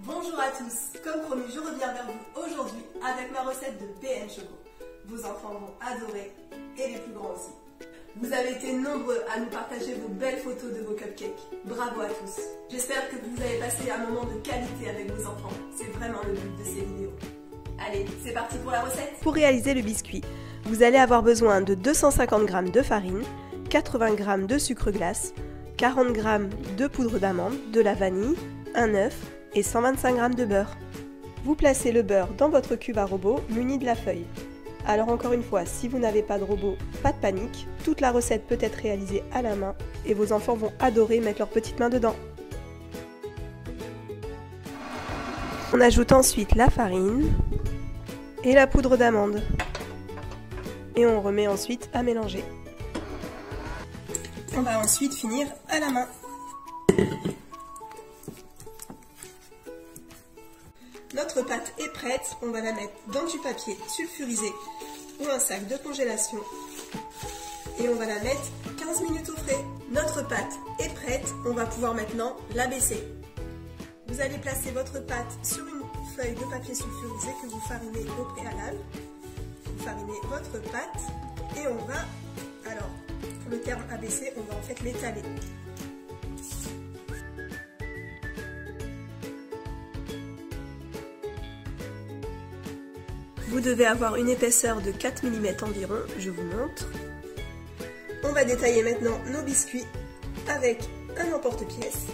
Bonjour à tous, comme promis je reviens vers vous aujourd'hui avec ma recette de BN Choco. Vos enfants vont adorer et les plus grands aussi. Vous avez été nombreux à nous partager vos belles photos de vos cupcakes. Bravo à tous. J'espère que vous avez passé un moment de qualité avec vos enfants. C'est vraiment le but de ces vidéos. Allez, c'est parti pour la recette. Pour réaliser le biscuit, vous allez avoir besoin de 250 g de farine, 80 g de sucre glace, 40 g de poudre d'amande, de la vanille, un œuf et 125 g de beurre. Vous placez le beurre dans votre cuve à robot muni de la feuille. Alors encore une fois, si vous n'avez pas de robot, pas de panique, toute la recette peut être réalisée à la main et vos enfants vont adorer mettre leurs petites mains dedans. On ajoute ensuite la farine et la poudre d'amande. Et on remet ensuite à mélanger. On va ensuite finir à la main. Notre pâte est prête, on va la mettre dans du papier sulfurisé ou un sac de congélation et on va la mettre 15 minutes au frais. Notre pâte est prête, on va pouvoir maintenant la baisser. Vous allez placer votre pâte sur une feuille de papier sulfurisé que vous farinez au préalable. Vous farinez votre pâte et on va, alors pour le terme abaisser, on va en fait l'étaler. Vous devez avoir une épaisseur de 4 mm environ, je vous montre. On va détailler maintenant nos biscuits avec un emporte-pièce.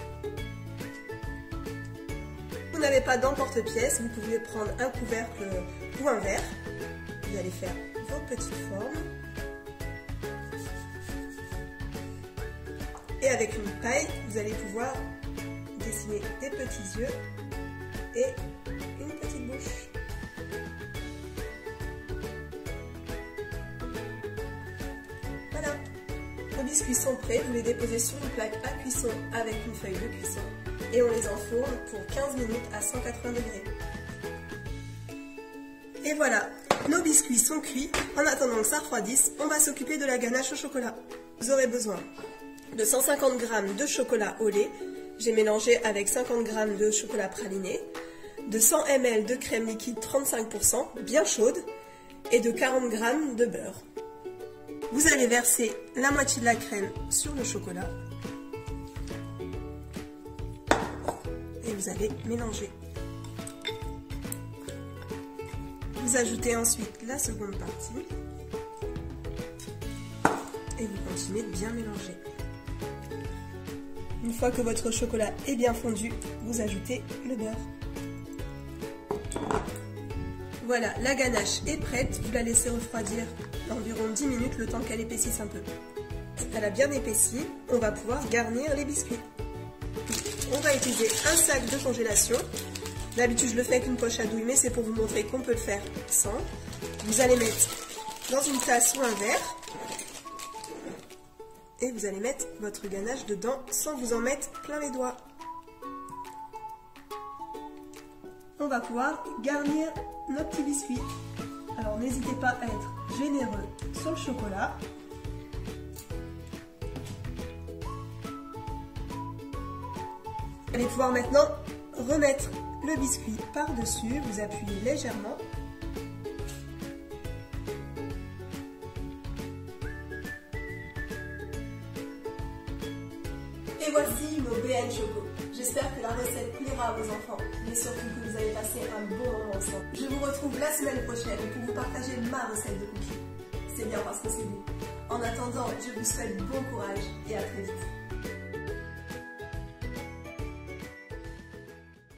Si vous n'avez pas d'emporte-pièce, vous pouvez prendre un couvercle ou un verre. Vous allez faire vos petites formes. Et avec une paille, vous allez pouvoir dessiner des petits yeux et une petite bouche. Voilà, vos biscuits sont prêts, vous les déposez sur une plaque à cuisson avec une feuille de cuisson et on les enfourne pour 15 minutes à 180 degrés. Et voilà, nos biscuits sont cuits. En attendant que ça refroidisse, on va s'occuper de la ganache au chocolat. Vous aurez besoin de 150 g de chocolat au lait, j'ai mélangé avec 50 g de chocolat praliné, de 100 ml de crème liquide 35%, bien chaude, et de 40 g de beurre. Vous allez verser la moitié de la crème sur le chocolat et vous allez mélanger. Vous ajoutez ensuite la seconde partie et vous continuez de bien mélanger. Une fois que votre chocolat est bien fondu, vous ajoutez le beurre. Voilà, la ganache est prête, vous la laissez refroidir environ 10 minutes, le temps qu'elle épaississe un peu. Elle a bien épaissi, on va pouvoir garnir les biscuits. On va utiliser un sac de congélation. D'habitude je le fais avec une poche à douille, mais c'est pour vous montrer qu'on peut le faire sans. Vous allez mettre dans une tasse ou un verre et vous allez mettre votre ganache dedans sans vous en mettre plein les doigts. On va pouvoir garnir nos petits biscuits. Alors n'hésitez pas à être généreux sur le chocolat. Vous allez pouvoir maintenant remettre le biscuit par-dessus, vous appuyez légèrement. Et voici nos BN Choco. J'espère que la recette plaira à vos enfants, mais surtout que vous avez passé un bon moment ensemble. Je vous retrouve la semaine prochaine pour vous partager ma recette de cookies. C'est bien parce que c'est vous. En attendant, je vous souhaite bon courage et à très vite.